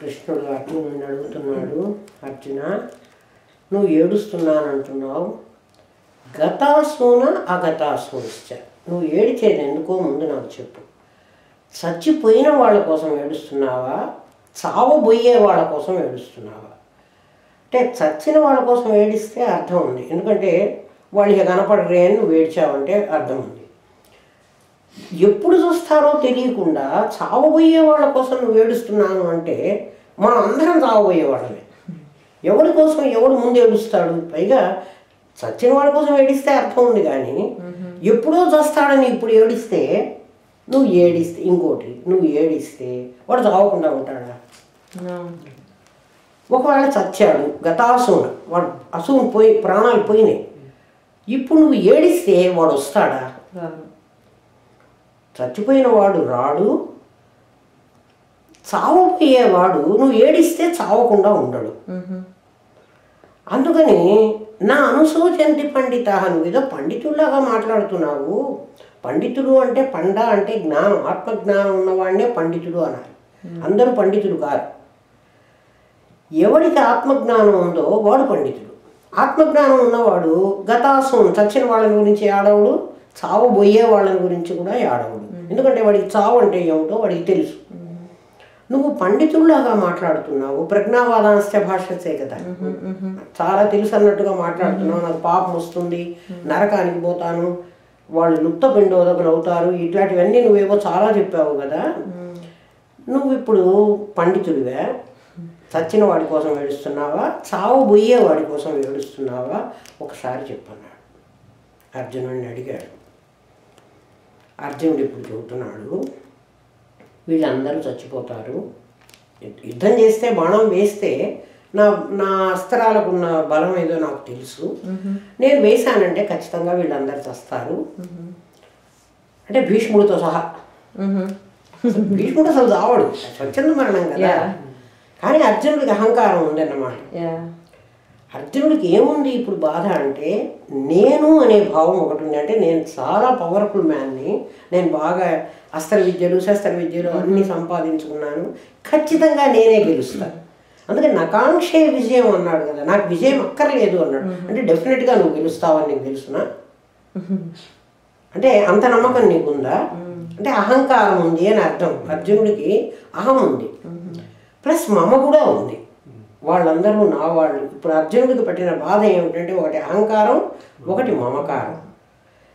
కృష్ణుడు అర్జునుడిని అడుగుతున్నాడు, అర్జున నువ్వు ఏడుస్తున్నానంటున్నావు, గతాసూన అగతాసూశ్చ, నువ్వు ఏడిచేది ఎందుకో ముందు నాకు చెప్పు. చచ్చిపోయిన వాళ్ళ కోసం ఏడుస్తున్నావా, చావబోయే వాళ్ళ కోసం ఏడుస్తున్నావా? అంటే చచ్చిన వాళ్ళ కోసం ఏడిస్తే అర్థం ఉంది, ఎందుకంటే వాళ్ళు ఇక కనపడరే అని నువ్వు ఏడ్చావంటే అర్థం ఉంది. ఎప్పుడు చూస్తారో తెలియకుండా చావబోయే వాళ్ళ కోసం నువ్వు ఏడుస్తున్నాను అంటే మనం అందరం చావబోయే వాళ్ళమే. ఎవరి కోసం ఎవడు ముందు ఏడుస్తాడు? పైగా చచ్చిన వాళ్ళ కోసం ఏడిస్తే అర్థం ఉంది, కానీ ఎప్పుడో చస్తాడని ఇప్పుడు ఏడిస్తే ఇంకోటి నువ్వు ఏడిస్తే వాడు చావకుండా ఉంటాడా? ఒకవేళ చచ్చాడు, గతాసూన, వాడు అసూను పోయి ప్రాణాలు పోయినాయి, ఇప్పుడు నువ్వు ఏడిస్తే వాడు వస్తాడా? చచ్చిపోయిన వాడు రాడు, చావపోయేవాడు నువ్వు ఏడిస్తే చావకుండా ఉండడు. అందుకని నా అనుసూచంతి పండిత, నువ్వు ఏదో పండితుల్లాగా మాట్లాడుతున్నావు. పండితుడు అంటే పండ అంటే జ్ఞానం, ఆత్మజ్ఞానం ఉన్నవాడినే పండితుడు అనాలి, అందరూ పండితుడు కాదు. ఎవడికి ఆత్మజ్ఞానం ఉందో వాడు పండితుడు. ఆత్మజ్ఞానం ఉన్నవాడు గతాసం, చచ్చిన వాళ్ళని గురించి ఆడవుడు, చావబోయే వాళ్ళని గురించి కూడా ఆడవుడు. ఎందుకంటే వాడికి చావు అంటే ఏమిటో వాడికి తెలుసు. నువ్వు పండితుల్లాగా మాట్లాడుతున్నావు, ప్రజ్ఞావాదాంశ భాషసే కదా, చాలా తెలుసు అన్నట్టుగా మాట్లాడుతున్నావు. నాకు పాపం వస్తుంది, నరకానికి పోతాను, వాళ్ళు లుప్త పిండోదకులు అవుతారు, ఇట్లాంటివన్నీ నువ్వేవో చాలా చెప్పావు కదా. నువ్వు ఇప్పుడు పండితుడివే, చచ్చిన వాడి కోసం ఏడుస్తున్నావా, చావబోయే వాడి కోసం ఏడుస్తున్నావా? ఒకసారి చెప్పన్నాడు. అర్జునుడిని అడిగాడు. అర్జునుడు ఇప్పుడు చెబుతున్నాడు, వీళ్ళందరూ చచ్చిపోతారు, యుద్ధం చేస్తే బాణం వేస్తే నా అస్త్రాలకు ఉన్న బలం ఏదో నాకు తెలుసు, నేను వేశానంటే ఖచ్చితంగా వీళ్ళందరూ చస్తారు అంటే భీష్ముడితో సహా. భీష్ముడు అసలు చావడు, స్వచ్ఛంద మరణం కదా. కానీ అర్జునుడికి అహంకారం ఉందన్నమాట. అర్జునుడికి ఏముంది ఇప్పుడు బాధ అంటే, నేను అనే భావం ఒకటి ఉంది. అంటే నేను చాలా పవర్ఫుల్ మ్యాన్ని, నేను బాగా అస్త్ర విద్యలు శస్త్ర విద్యలు అన్నీ సంపాదించుకున్నాను, ఖచ్చితంగా నేనే గెలుస్తాను. అందుకని నకాంక్షే విజయం అన్నాడు కదా, నాకు విజయం అక్కర్లేదు అన్నాడు. అంటే డెఫినెట్గా నువ్వు గెలుస్తావని నీకు తెలుసునా? అంటే అంత నమ్మకం నీకుందా? అంటే అహంకారం ఉంది అని అర్థం. అర్జునుడికి అహం ఉంది, ప్లస్ మమ కూడా ఉంది. వాళ్ళందరూ నా వాళ్ళు. ఇప్పుడు అర్జునుడికి పట్టిన బాధ ఏమిటంటే, ఒకటి అహంకారం, ఒకటి మమకారం.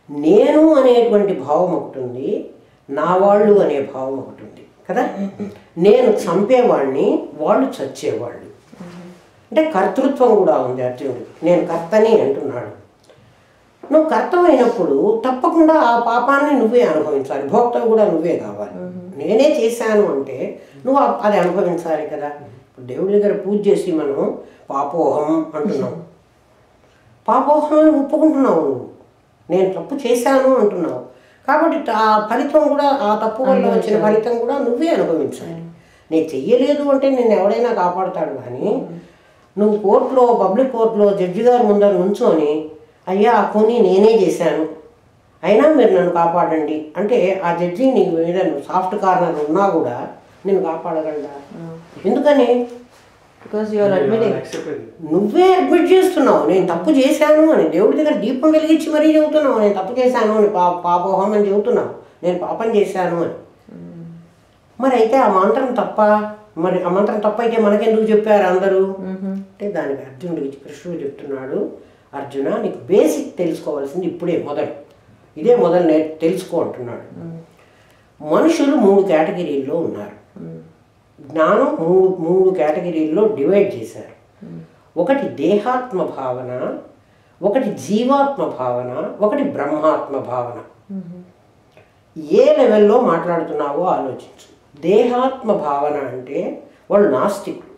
నేను అనేటువంటి భావం ఒకటి ఉంది, నా వాళ్ళు అనే భావం ఒకటి ఉంది కదా. నేను చంపేవాడిని, వాళ్ళు చచ్చేవాళ్ళు. అంటే కర్తృత్వం కూడా ఉంది అర్జునుడికి. నేను కర్తని అంటున్నాడు. నువ్వు కర్తమైనప్పుడు తప్పకుండా ఆ పాపాన్ని నువ్వే అనుభవించాలి, భోక్త కూడా నువ్వే కావాలి. నేనే చేశాను అంటే నువ్వు అది అనుభవించాలి కదా. దేవుడి దగ్గర పూజ చేసి మనం పాపోహం అంటున్నావు, పాపోహం అని ఒప్పుకుంటున్నావు నువ్వు, నేను తప్పు చేశాను అంటున్నావు. కాబట్టి ఆ ఫలితం కూడా, ఆ తప్పు వల్ల వచ్చిన ఫలితం కూడా నువ్వే అనుభవించాలి. నేను చెయ్యలేదు అంటే నేను ఎవడైనా కాపాడుతాడు, కానీ నువ్వు కోర్టులో, పబ్లిక్ కోర్టులో జడ్జి గారి ముందర నుంచొని, అయ్యా ఆ పని నేనే చేశాను, అయినా మీరు నన్ను కాపాడండి అంటే ఆ జడ్జి నీకు మీద సాఫ్ట్ కార్నర్ ఉన్నా కూడా నేను కాపాడగలడా? ఎందుకని? నువ్వే అడ్మిట్ చేస్తున్నావు నేను తప్పు చేశాను అని. దేవుడి దగ్గర దీపం వెలిగించి మరీ చెబుతున్నావు నేను తప్పు చేశాను అని, పాపోహం అని చెబుతున్నావు, నేను పాపం చేశాను అని. మరి అయితే ఆ మంత్రం తప్ప? మరి ఆ మంత్రం తప్ప అయితే మనకెందుకు చెప్పారు అందరూ అంటే, దానికి అర్జునుడికి కృష్ణుడు చెప్తున్నాడు, అర్జున నీకు బేసిక్ తెలుసుకోవాల్సింది ఇప్పుడే ఇదే మొదలు తెలుసుకో అంటున్నాడు. మనుషులు 3 కేటగిరీల్లో ఉన్నారు. జ్ఞానం మూడు కేటగిరీల్లో డివైడ్ చేశారు. ఒకటి దేహాత్మ భావన, ఒకటి జీవాత్మ భావన, ఒకటి బ్రహ్మాత్మ భావన. ఏ లెవెల్లో మాట్లాడుతున్నావో ఆలోచించు. దేహాత్మ భావన అంటే వాళ్ళు నాస్తికులు,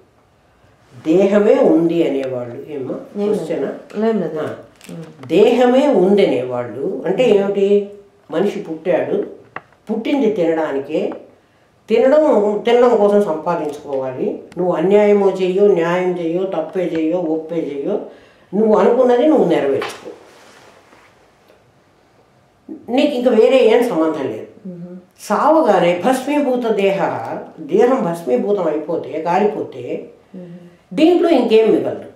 దేహమే ఉంది అనేవాళ్ళు. ఏమో క్వశ్చనా? దేహమే ఉంది అనేవాళ్ళు అంటే ఏమిటి? మనిషి పుట్టాడు, పుట్టింది తినడానికే, తినడం కోసం సంపాదించుకోవాలి. నువ్వు అన్యాయమో చెయ్యో, న్యాయం చెయ్యో, తప్పే చెయ్యో, ఒప్పే చెయ్యో, నువ్వు అనుకున్నది నువ్వు నెరవేర్చుకో, నీకు ఇంకా వేరే ఏం సంబంధం లేదు. సావగానే భస్మీభూత దేహం భస్మీభూతం అయిపోతే కాలిపోతే దీంట్లో ఇంకేం మిగలదు.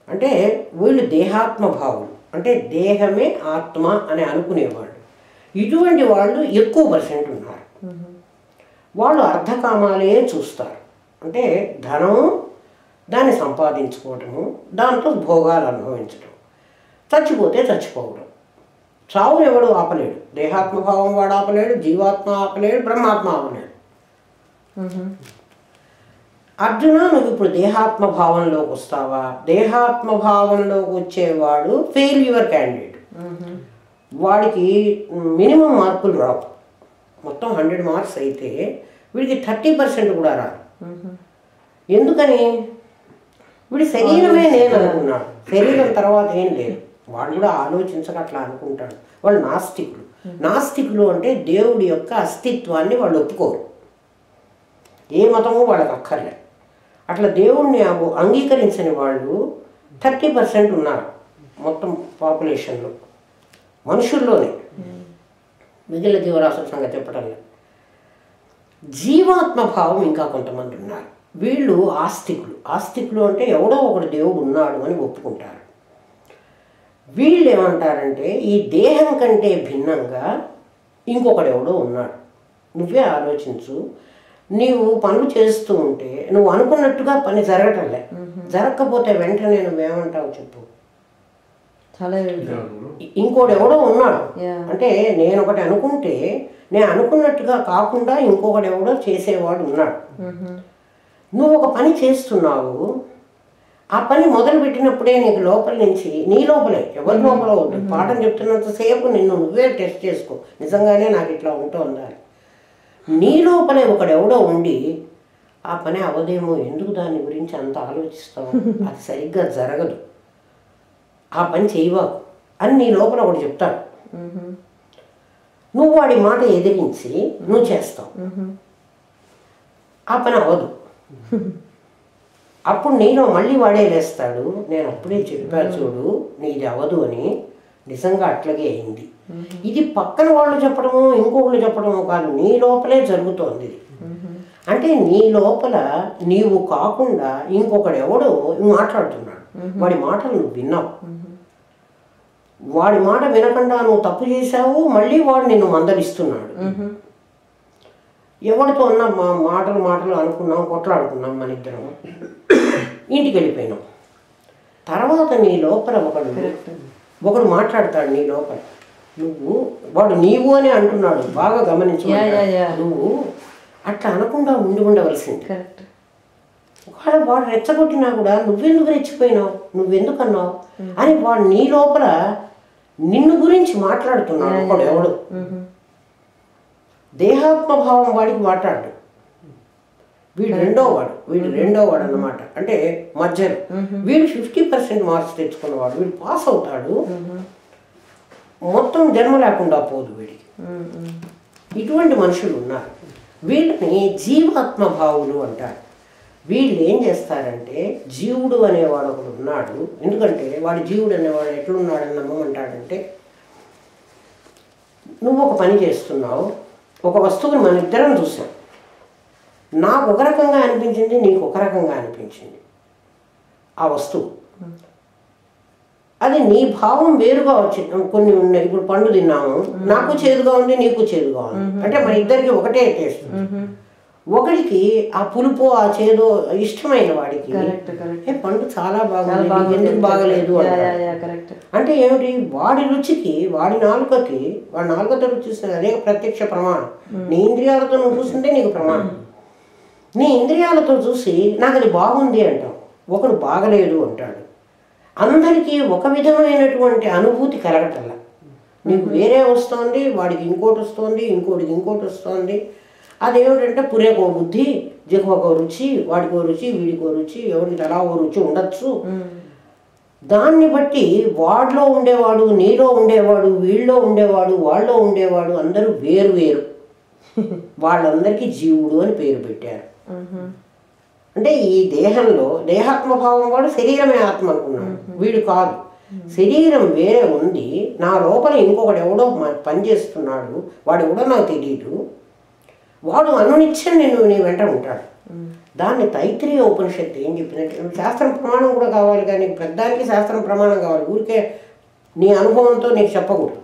అంటే వీళ్ళు దేహాత్మభావులు, అంటే దేహమే ఆత్మ అని అనుకునేవాళ్ళు. ఇటువంటి వాళ్ళు ఎక్కువ పర్సెంట్ ఉన్నారు. వాళ్ళు అర్ధకామాలే చూస్తారు. అంటే ధనం, దాన్ని సంపాదించుకోవటము, దాంతో భోగాలు అనుభవించడం, చచ్చిపోతే చచ్చిపోవడం. చావును ఎవడు ఆపలేడు. దేహాత్మభావం వాడు ఆపలేడు, జీవాత్మ ఆపలేడు, బ్రహ్మాత్మ ఆపలేడు. అర్జున, నువ్వు ఇప్పుడు దేహాత్మభావంలోకి వస్తావా? దేహాత్మభావంలోకి వచ్చేవాడు ఫెయిల్యూర్ క్యాండిడేట్. వాడికి మినిమం మార్కులు రావు. మొత్తం 100 మార్క్స్ అయితే వీడికి 30% కూడా రాదు. ఎందుకని? వీడి శరీరమే నేను అనుకున్నాడు. శరీరం తర్వాత ఏం లేదు. వాడు కూడా ఆలోచించక అట్లా అనుకుంటాడు. వాళ్ళు నాస్తికులు. నాస్తికులు అంటే దేవుడి యొక్క అస్తిత్వాన్ని వాళ్ళు ఒప్పుకోరు. ఏ మతము వాళ్ళకి అక్కర్లే. అట్లా దేవుణ్ణి అంగీకరించని వాళ్ళు 30% ఉన్నారు మొత్తం పాపులేషన్లో, మనుషుల్లోనే. మిగిలిన జీవరాశుల సంగతి చెప్పడం లేదు. జీవాత్మ భావం ఇంకా కొంతమంది ఉన్నారు. వీళ్ళు ఆస్తికులు. ఆస్తికులు అంటే ఎవడో ఒకడు దేవుడు ఉన్నాడు అని ఒప్పుకుంటారు. వీళ్ళు ఏమంటారంటే ఈ దేహం కంటే భిన్నంగా ఇంకొకడు ఎవడో ఉన్నాడు. నువ్వే ఆలోచించు. నీవు పనులు చేస్తూ ఉంటే నువ్వు అనుకున్నట్టుగా పని జరగటంలే. జరగకపోతే వెంటనే నువ్వేమంటావు చెప్పు? ఇంకోటి ఎవడో ఉన్నాడు. అంటే నేను ఒకటి అనుకుంటే నేను అనుకున్నట్టుగా కాకుండా ఇంకొకటి ఎవడో చేసేవాడు ఉన్నాడు. నువ్వు ఒక పని చేస్తున్నావు. ఆ పని మొదలు పెట్టినప్పుడే నీకు లోపల నుంచి, నీ లోపలే, ఎవరి లోపల ఉంటుంది. పాఠం చెప్తున్నంతసేపు నిన్ను నువ్వే టెస్ట్ చేసుకో. నిజంగానే నాకు ఇట్లా ఉంటుందా? నీ లోపలే ఒకడెవడో ఉండి ఆ పని అవదేమో, ఎందుకు దాని గురించి అంత ఆలోచిస్తావు, అది సరిగ్గా జరగదు, ఆ పని చేయవాకు అని నీ లోపల ఒకటి చెప్తాడు. నువ్వు వాడి మాట ఎదిరించి నువ్వు చేస్తావు, ఆ పని అవ్వదు. అప్పుడు నీలో మళ్ళీ వాడే లేస్తాడు, నేను అప్పుడే చెప్పా చూడు నీది అవ్వదు అని. నిజంగా అట్లాగే అయింది. ఇది పక్కన వాళ్ళు చెప్పడము ఇంకొకళ్ళు చెప్పడము కాదు, నీ లోపలే జరుగుతోంది ఇది. అంటే నీ లోపల నీవు కాకుండా ఇంకొకడు ఎవడో మాట్లాడుతున్నాడు. వాడి మాటలు నువ్వు విన్నావు. వాడి మాట వినకుండా నువ్వు తప్పు చేశావు, మళ్ళీ వాడు నిన్ను మందలిస్తున్నాడు. ఎవరితో ఉన్న మాటలు అనుకున్నాం, కొట్లాడుకున్నాం, మన ఇద్దరం ఇంటికి వెళ్ళిపోయినాం. తర్వాత నీ లోపల ఒకడు మాట్లాడతాడు నీ లోపల. వాడు నీవు అని అంటున్నాడు, బాగా గమనించు. నువ్వు అట్లా అనకుండా ఉండవలసింది. ఒకవేళ వాడు రెచ్చగొట్టినా కూడా నువ్వెందుకు రెచ్చిపోయినావు, నువ్వెందుకు అన్నావు అని వాడు నీ లోపల నిన్ను గురించి మాట్లాడుతున్నాడు. ఒకడు ఎవడు దేహాత్మభావం వాడికి మాట్లాడు. వీడు రెండో వాడు అన్నమాట. అంటే మధ్యలో వీడు 50% మార్క్స్ తెచ్చుకున్నవాడు, వీడు పాస్ అవుతాడు, మొత్తం జన్మ లేకుండా పోదు వీడికి. ఇటువంటి మనుషులు ఉన్నారు. వీళ్ళని జీవాత్మభావులు అంటారు. వీళ్ళు ఏం చేస్తారంటే జీవుడు అనేవాడు ఒకడు ఉన్నాడు. ఎందుకంటే వాడు జీవుడు అనేవాడు ఎట్లున్నాడని నమ్మమంటాడంటే, నువ్వు ఒక పని చేస్తున్నావు, ఒక వస్తువుని మన ఇద్దరం చూసాం, నాకు ఒక రకంగా అనిపించింది, నీకు ఒక రకంగా అనిపించింది ఆ వస్తువు. అది నీ భావం వేరుగా వచ్చింది. కొన్ని ఉన్నాయి. ఇప్పుడు పండు తిన్నాము, నాకు చేదుగా ఉంది, నీకు చేదుగా ఉంది. అంటే మన ఇద్దరికి ఒకటే టేస్ట్. ఒకడికి ఆ పులుపు ఆ చేదో ఇష్టమైన వాడికి పండు చాలా బాగుంది, ఎందుకు బాగలేదు అంటే ఏమిటి? వాడి రుచికి, వాడి నాలుకతో రుచి చూస్తుంది. అదే ప్రత్యక్ష ప్రమాణం. నీ ఇంద్రియాలతో నువ్వు చూస్తుంటే నీకు ప్రమాణం. నీ ఇంద్రియాలతో చూసి నాకు అది బాగుంది అంటావు, ఒకడు బాగలేదు అంటాడు. అందరికీ ఒక విధమైనటువంటి అనుభూతి కలగటల్లా. నీకు వేరే వస్తుంది, వాడికి ఇంకోటి వస్తుంది, ఇంకోటికి ఇంకోటి వస్తుంది. అదేమిటంటే పురేకో బుద్ధి, జిహ్వకో రుచి, వాడికో రుచి, వీడికో రుచి, ఎవరికి తలా ఓ రుచి ఉండొచ్చు. దాన్ని బట్టి వాడిలో ఉండేవాడు, నీలో ఉండేవాడు, వీళ్ళలో ఉండేవాడు, వాళ్ళలో ఉండేవాడు అందరూ వేరు వేరు. వాళ్ళందరికీ జీవుడు అని పేరు పెట్టారు. అంటే ఈ దేహంలో దేహాత్మభావం వాడు శరీరమే ఆత్మ అనుకున్నాడు, వీడు కాదు. శరీరం వేరే ఉంది, నా లోపల ఇంకొకటి ఎవడో పనిచేస్తున్నాడు, వాడు ఎవడో నాకు తెలియదు, వాడు అనునిత్యం నీ వెంట ఉంటాడు. దాన్ని తైత్రీయ ఉపనిషత్తు ఏం చెప్పిందంటే, శాస్త్రం ప్రమాణం కూడా కావాలి, కానీ పెద్దానికి శాస్త్రం ప్రమాణం కావాలి. ఊరికే నీ అనుభవంతో నీకు చెప్పకూడదు,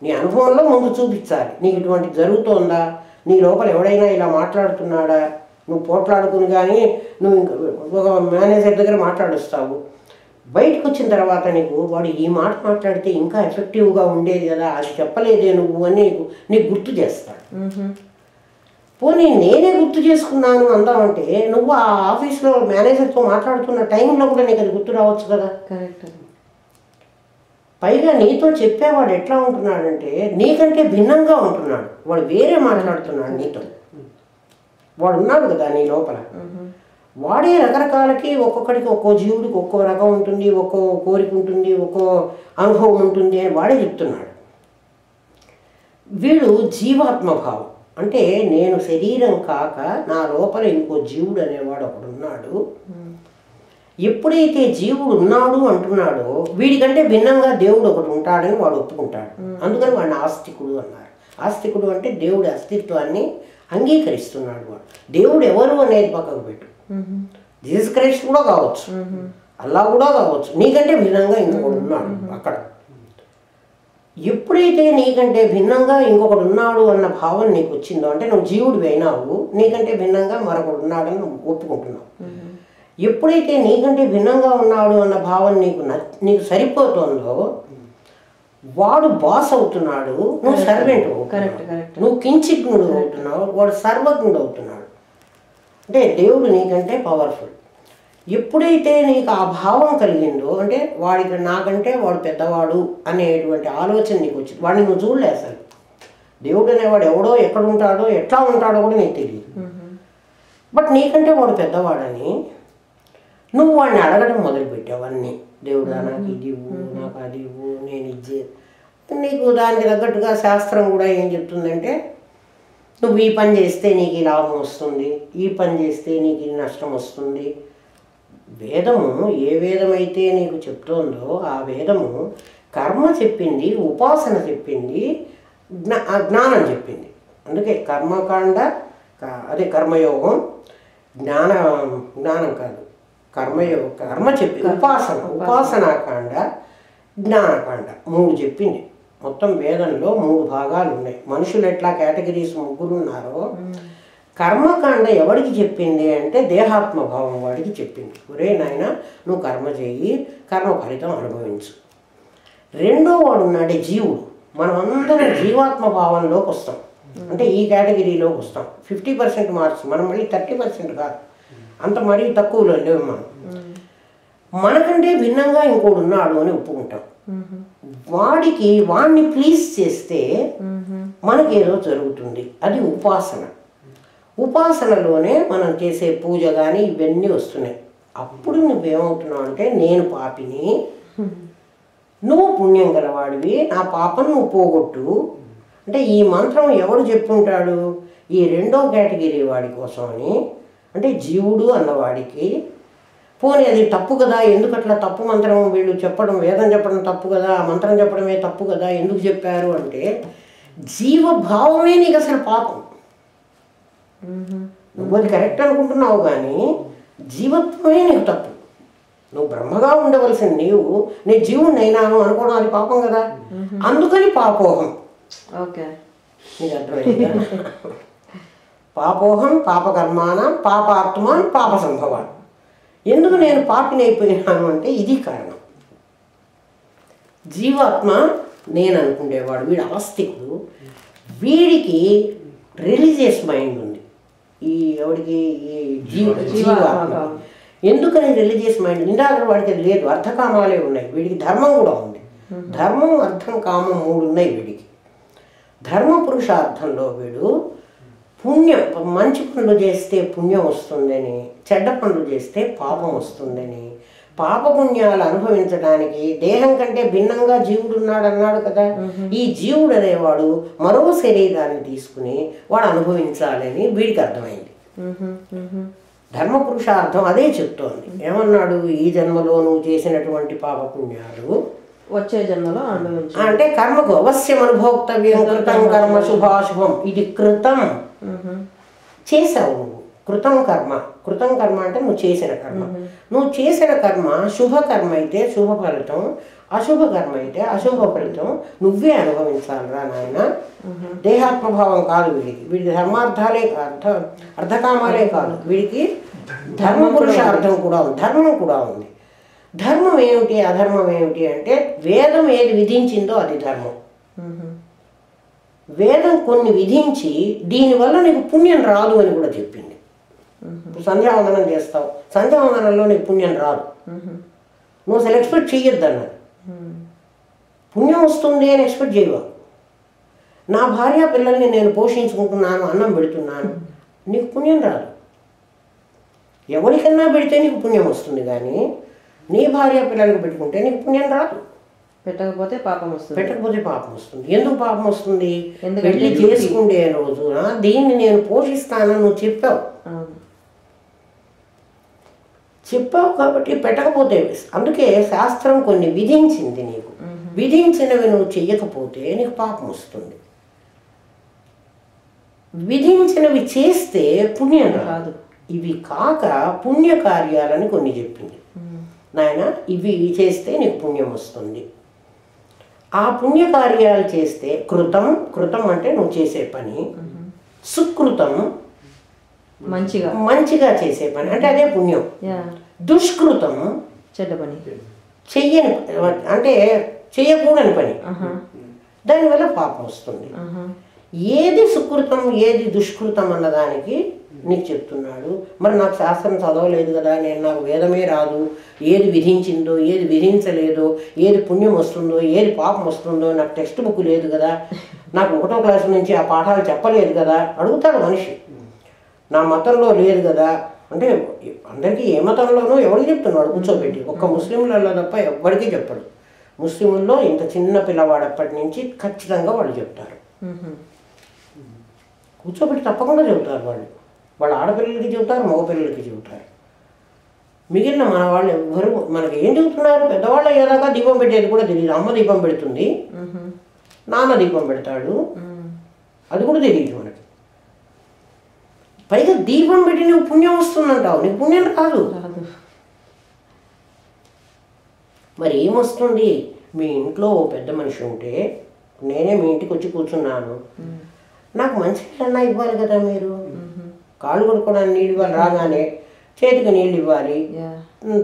నీ అనుభవంలో ముందు చూపించాలి. నీకు ఇటువంటి జరుగుతోందా, నీ లోపల ఎవడైనా ఇలా మాట్లాడుతున్నాడా, నువ్వు పోట్లాడుకుని కానీ నువ్వు ఒక మేనేజర్ దగ్గర మాట్లాడుస్తావు, బయటకు వచ్చిన తర్వాత నీకు వాడు ఈ మాట మాట్లాడితే ఇంకా ఎఫెక్టివ్గా ఉండేది కదా, అది చెప్పలేదే నువ్వు అని నీకు గుర్తు చేస్తాడు. పోనీ నేనే గుర్తు చేసుకున్నాను అందామంటే, నువ్వు ఆ ఆఫీస్లో మేనేజర్తో మాట్లాడుతున్న టైంలో కూడా నీకు అది గుర్తు రావచ్చు కదా. కరెక్ట్. పైగా నీతో చెప్పేవాడు ఎట్లా ఉంటున్నాడంటే నీకంటే భిన్నంగా ఉంటున్నాడు, వాడు వేరే మాట్లాడుతున్నాడు నీతో. వాడు ఉన్నాడు కదా నీ లోపల, వాడే రకరకాలకి ఒక్కొక్కడికి ఒక్కో జీవుడికి ఒక్కో రకం ఉంటుంది, ఒక్కో కోరిక ఉంటుంది, ఒక్కో అనుభవం ఉంటుంది అని వాడే చెప్తున్నాడు. వీడు జీవాత్మభావం అంటే నేను శరీరం కాక నా లోపల ఇంకో జీవుడు అనేవాడు ఒకడు ఉన్నాడు. ఎప్పుడైతే జీవుడు ఉన్నాడు అంటున్నాడో వీడికంటే భిన్నంగా దేవుడు ఒకటి ఉంటాడని వాడు ఒప్పుకుంటాడు. అందుకని వాడిని ఆస్తికుడు అన్నారు. ఆస్తికుడు అంటే దేవుడి అస్తిత్వాన్ని అంగీకరిస్తున్నాడు. వాడు దేవుడు ఎవరు అనేది పక్కకు పెట్టు, జీసస్ క్రైస్ట్ కూడా కావచ్చు, అల్లా కూడా కావచ్చు, నీకంటే భిన్నంగా ఇంకొకడు ఉన్నాడు అక్కడ. ఎప్పుడైతే నీకంటే భిన్నంగా ఇంకొకడు ఉన్నాడు అన్న భావన నీకు వచ్చిందో అంటే నువ్వు జీవుడివి అయినావు, నీకంటే భిన్నంగా మరొకడు ఉన్నాడని నువ్వు ఒప్పుకుంటున్నావు. ఎప్పుడైతే నీకంటే భిన్నంగా ఉన్నాడు అన్న భావన నీకు సరిపోతుందో వాడు బాస్ అవుతున్నాడు, నువ్వు సర్వెంట్ అవుతున్నావు. నువ్వు కించిజ్ఞుడు అవుతున్నావు, వాడు సర్వజ్ఞుడు అవుతున్నాడు. అంటే దేవుడు నీకంటే పవర్ఫుల్. ఎప్పుడైతే నీకు ఆ భావం కలిగిందో అంటే వాడికి నాకంటే వాడు పెద్దవాడు అనేటువంటి ఆలోచన నీకు వచ్చింది. వాడిని నువ్వు చూడలే అసలు, దేవుడు అనేవాడు ఎవడో ఎక్కడ ఉంటాడో ఎట్లా ఉంటాడో కూడా నీకు తెలియదు. బట్ నీకంటే వాడు పెద్దవాడని నువ్వు వాడిని అడగడం మొదలుపెట్టావు. అన్నీ దేవుడా నాకు ఇది ఇవ్వు, నాకు అది ఇవ్వు, నేను ఇది. నీకు దానికి తగ్గట్టుగా శాస్త్రం కూడా ఏం చెప్తుందంటే నువ్వు ఈ పని చేస్తే నీకు ఈ లాభం వస్తుంది, ఈ పని చేస్తే నీకు ఈ నష్టం వస్తుంది. వేదము ఏ వేదమైతే నీకు చెప్తోందో ఆ వేదము కర్మ చెప్పింది, ఉపాసన చెప్పింది, జ్ఞానం చెప్పింది. అందుకే కర్మకాండ అదే కర్మయోగం, జ్ఞానం కాదు కర్మ చెప్పింది, ఉపాసనాకాండ, జ్ఞానకాండ 3 చెప్పింది. మొత్తం వేదంలో 3 భాగాలు ఉన్నాయి. మనుషులు ఎట్లా కేటగిరీస్ 3 ఉన్నారో కర్మకాండ ఎవడికి చెప్పింది అంటే దేహాత్మభావం వాడికి చెప్పింది. ఒరే నాయన నువ్వు కర్మ చెయ్యి, కర్మ ఫలితం అనుభవించు. రెండో వాడు ఉన్నాడే జీవుడు. మనం అందరం జీవాత్మభావంలోకి వస్తాం, అంటే ఈ కేటగిరీలోకి వస్తాం. 50% మార్క్స్, మనం మళ్ళీ 30% కాదు, అంత మరీ తక్కువలో లేవు. మనకంటే భిన్నంగా ఇంకోడు ఉన్నాడు అని ఒప్పుకుంటాం. వాడిని ప్లీజ్ చేస్తే మనకేదో జరుగుతుంది. అది ఉపాసన. ఉపాసనలోనే మనం చేసే పూజ కానీ ఇవన్నీ వస్తున్నాయి. అప్పుడు నువ్వేమవుతున్నావు అంటే నేను పాపిని, నువ్వు పుణ్యం గలవాడివి, నా పాపను నువ్వు పోగొట్టు. అంటే ఈ మంత్రం ఎవడు చెప్పుంటాడు? ఈ రెండో కేటగిరీ వాడి కోసం అని, అంటే జీవుడు అన్నవాడికి. పోనీ అది తప్పు కదా, ఎందుకట్లా తప్పు మంత్రం వీళ్ళు చెప్పడం, వేదం చెప్పడం తప్పు కదా, ఆ మంత్రం చెప్పడమే తప్పు కదా, ఎందుకు చెప్పారు అంటే జీవభావమే నీకు అసలు పాపం. నువ్వు అది కరెక్ట్ అనుకుంటున్నావు కానీ జీవత్వమే నీకు తప్పు. నువ్వు బ్రహ్మగా ఉండవలసిన నేను జీవుడిని అయినాను అనుకోవడం అది పాపం కదా. అందుకని పాపోహం. ఓకే, నీకు అర్థమైందా? పాపోహం పాపకర్మాన పాపాత్మాన్ పాప సంభవాన్. ఎందుకు నేను పాపిని అయిపోయినాను అంటే ఇది కారణం. జీవాత్మ నేను అనుకునేవాడు, వీడు ఆస్తికుడు, వీడికి రిలీజియస్ మైండ్ ఉంది. ఈ ఎవడికి ఈ జీవాత్మ ఎందుకని రిలీజియస్ మైండ్? ఇందాక వాడికి అది లేదు, అర్థకామాలే ఉన్నాయి. వీడికి ధర్మం కూడా ఉంది. ధర్మం, అర్థం, కామం 3 ఉన్నాయి వీడికి. ధర్మ పురుషార్థంలో వీడు పుణ్యం, మంచి పనులు చేస్తే పుణ్యం వస్తుందని, చెడ్డ పనులు చేస్తే పాపం వస్తుందని, పాపపుణ్యాలు అనుభవించడానికి దేహం కంటే భిన్నంగా జీవుడు ఉన్నాడు అన్నాడు కదా. ఈ జీవుడు అనేవాడు మరో శరీరాన్ని తీసుకుని వాడు అనుభవించాలని వీడికి అర్థమైంది. ధర్మ పురుషార్థం అదే చెప్తోంది. ఏమన్నాడు? ఈ జన్మలో నువ్వు చేసినటువంటి పాపపుణ్యాలు వచ్చే జన్మలో అనుభవించు. అంటే కర్మకు అవశ్యం అనుభోక్తవ్యం. కృతం కర్మ శుభాశుభం. ఇది కృతం చేసావు నువ్వు. కృతం కర్మ. కృతం కర్మ అంటే నువ్వు చేసిన కర్మ. నువ్వు చేసిన కర్మ శుభకర్మ అయితే శుభ ఫలితం, అశుభ కర్మ అయితే అశుభ ఫలితం నువ్వే అనుభవించాలిరా నాయన. దేహాత్మభావం కాదు వీడికి. వీడి ధర్మార్థాలే అర్ధకామాలే కాదు, వీడికి ధర్మ పురుషార్థం కూడా ఉంది, ధర్మం కూడా ఉంది. ధర్మం ఏమిటి, అధర్మం ఏమిటి అంటే వేదం ఏది విధించిందో అది ధర్మం. వేదం కొన్ని విధించి దీనివల్ల నీకు పుణ్యం రాదు అని కూడా చెప్పింది. ఇప్పుడు సంధ్యావందనం చేస్తావు, సంధ్యావందనంలో నీకు పుణ్యం రాదు, నువ్వు అసలు ఎక్స్పెక్ట్ చెయ్యొద్దు అన్నాడు. పుణ్యం వస్తుంది అని ఎక్స్పెక్ట్ చేయవు. నా భార్య పిల్లల్ని నేను పోషించుకుంటున్నాను, అన్నం పెడుతున్నాను, నీకు పుణ్యం రాదు. ఎవరికన్నా పెడితే నీకు పుణ్యం వస్తుంది, కానీ నీ భార్య పిల్లలకు పెట్టుకుంటే నీకు పుణ్యం రాదు. పెట్టకపోతే పాపం వస్తుంది. పెట్టకపోతే పాపం వస్తుంది. ఎందుకు పాపం వస్తుంది? పెళ్లి చేసుకుంటే రోజున దీన్ని నేను పోషిస్తానని నువ్వు చెప్పావు. చెప్పావు కాబట్టి పెట్టకపోతే, అందుకే శాస్త్రం కొన్ని విధించింది నీకు. విధించినవి నువ్వు చెయ్యకపోతే నీకు పాపం వస్తుంది. విధించినవి చేస్తే పుణ్యం రాదు. ఇవి కాక పుణ్యకార్యాలని కొన్ని చెప్పింది. నాయన ఇవి చేస్తే నీకు పుణ్యం వస్తుంది. ఆ పుణ్యకార్యాలు చేస్తే కృతం, కృతం అంటే నువ్వు చేసే పని, సుకృతం మంచిగా మంచిగా చేసే పని అంటే అదే పుణ్యం. దుష్కృతం చెడ్డ పని, చెయ్యని అంటే చెయ్యకూడని పని, దానివల్ల పాపం వస్తుంది. ఏది సుకృతం ఏది దుష్కృతం అన్నదానికి నీకు చెప్తున్నాడు. మరి నాకు శాస్త్రం చదవలేదు కదా, నాకు వేదమే రాదు, ఏది విధించిందో ఏది విధించలేదో, ఏది పుణ్యం వస్తుందో ఏది పాపం వస్తుందో నాకు టెక్స్ట్ బుక్ లేదు కదా, నాకు 1వ క్లాసు నుంచి ఆ పాఠాలు చెప్పలేదు కదా అడుగుతాడు మనిషి. నా మతంలో లేదు కదా అంటే అందరికీ ఏ మతంలోనూ ఎవరికి చెప్తున్నాడు కూర్చోబెట్టి? ఒక్క ముస్లింలలో తప్ప ఎవ్వరికీ చెప్పడు. ముస్లింల్లో ఇంత చిన్న పిల్లవాడప్పటి నుంచి ఖచ్చితంగా వాళ్ళు చెప్తారు, కూర్చోబెట్టి తప్పకుండా చెబుతారు. వాళ్ళ ఆడపిల్లలకి చెబుతారు, మగపిల్లలకి చెబుతారు. మిగిలిన మన వాళ్ళు ఎవ్వరు మనకి ఏం చెబుతున్నారు? పెద్దవాళ్ళు అయ్యేదాకా దీపం పెట్టేది కూడా తెలియదు. అమ్మ దీపం పెడుతుంది, నాన్న దీపం పెడతాడు, అది కూడా తెలియదు మనకి. పైగా దీపం పెట్టి నువ్వు పుణ్యం వస్తుందంటావు, నీకు పుణ్యం రాదు. మరి ఏమొస్తుంది? మీ ఇంట్లో ఓ పెద్ద మనిషి ఉంటే, నేనే మీ ఇంటికి వచ్చి కూర్చున్నాను, నాకు మంచి నీళ్ళన్నా ఇవ్వాలి కదా, మీరు కాళ్ళు కొడుకోవడానికి నీళ్ళు ఇవ్వాలి, రాగానే చేతికి నీళ్ళు ఇవ్వాలి,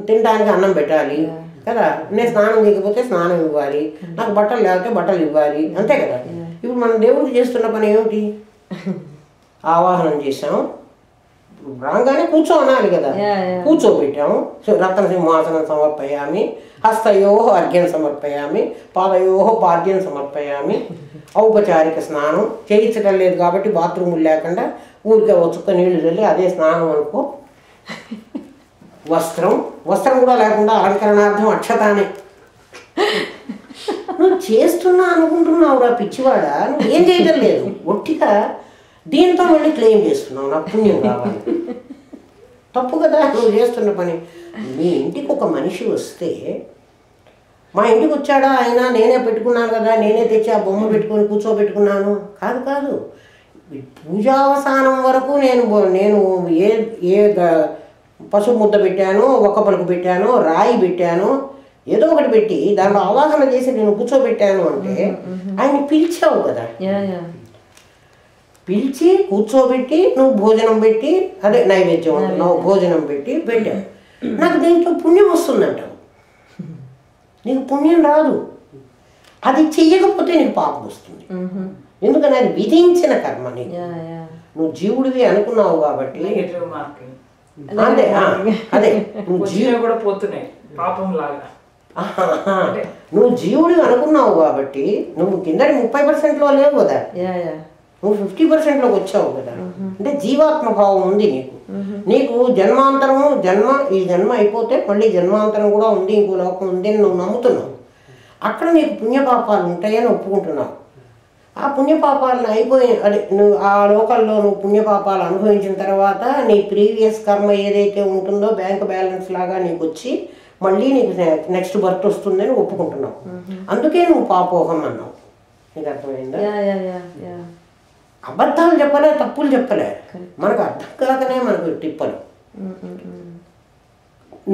తినడానికి అన్నం పెట్టాలి కదా, నేను స్నానం చేయకపోతే స్నానం ఇవ్వాలి, నాకు బట్టలు లేకపోతే బట్టలు ఇవ్వాలి, అంతే కదా. ఇప్పుడు మనం దేవుడికి చేస్తున్న పని ఏమిటి? ఆవాహనం చేసాం, రాగానే కూర్చో అనాలి కదా, కూర్చోబెట్టాము. రత్న సింహాసనం సమర్పయామి, హస్తయో అర్ఘ్యం సమర్పయామి, పాదయో పాద్యం సమర్పయామి, ఔపచారిక స్నానం చేయించడం లేదు కాబట్టి బాత్రూములు లేకుండా ఊరికే చుక్క నీళ్లు చల్లి అదే స్నానం అనుకో. వస్త్రం కూడా లేకుండా అలంకరణార్థం అక్షతానే. నువ్వు చేస్తున్నా అనుకుంటున్నావురా పిచ్చివాడా, నువ్వు ఏం చేయడం లేదు, ఒట్టిగా దీంతో మళ్ళీ క్లెయిమ్ చేస్తున్నావు నాకు పుణ్యం కావాలి. తప్పు కదా నువ్వు చేస్తున్న పని. మీ ఇంటికి ఒక మనిషి వస్తే, మా ఇంటికి వచ్చాడా ఆయన, నేనే పెట్టుకున్నాను కదా, నేనే తెచ్చి ఆ బొమ్మ పెట్టుకొని కూర్చోబెట్టుకున్నాను కాదు. పూజావసానం వరకు నేను ఏ పసుపు ముద్ద పెట్టానో, ఒక్క పలుకు పెట్టానో, రాయి పెట్టానో, ఏదో ఒకటి పెట్టి దాంట్లో అవగాహన చేసి నేను కూర్చోబెట్టాను అంటే ఆయన పిలిచావు కదా, పిలిచి కూర్చోబెట్టి నువ్వు భోజనం పెట్టి, అదే నైవేద్యం అంటున్నావు, భోజనం పెట్టి పెట్టావు. నాకు దీంట్లో పుణ్యం వస్తుందంటావు, నీకు పుణ్యం రాదు. అది చెయ్యకపోతే నీకు పాపం వస్తుంది. ఎందుకని అది విధించిన కర్మ. నీకు నువ్వు జీవుడివి అనుకున్నావు కాబట్టి అదే అదే నువ్వు నువ్వు జీవుడివి అనుకున్నావు కాబట్టి నువ్వు కిందటి 30%లో లేవు కదా, నువ్వు 50%లోకి వచ్చావు కదా. అంటే జీవాత్మభావం ఉంది నీకు. నీకు జన్మాంతరము ఈ జన్మ అయిపోతే మళ్ళీ జన్మాంతరం కూడా ఉంది, ఇంకో లోకం ఉంది అని నువ్వు నమ్ముతున్నావు. అక్కడ నీకు పుణ్యపాపాలు ఉంటాయని ఒప్పుకుంటున్నావు. ఆ పుణ్యపాపాలను అదే నువ్వు ఆ లోకల్లో నువ్వు పుణ్యపాపాలు అనుభవించిన తర్వాత నీ ప్రీవియస్ కర్మ ఏదైతే ఉంటుందో బ్యాంక్ బ్యాలెన్స్ లాగా నీకు వచ్చి మళ్ళీ నీకు నెక్స్ట్ బర్త్ వస్తుందని ఒప్పుకుంటున్నావు. అందుకే నువ్వు పాపోహం అన్నావు. నీకు అర్థమైందా? అబద్ధాలు చెప్పలే, తప్పులు చెప్పలే, మనకు అర్థం కాకనే మనకు టిప్పలు.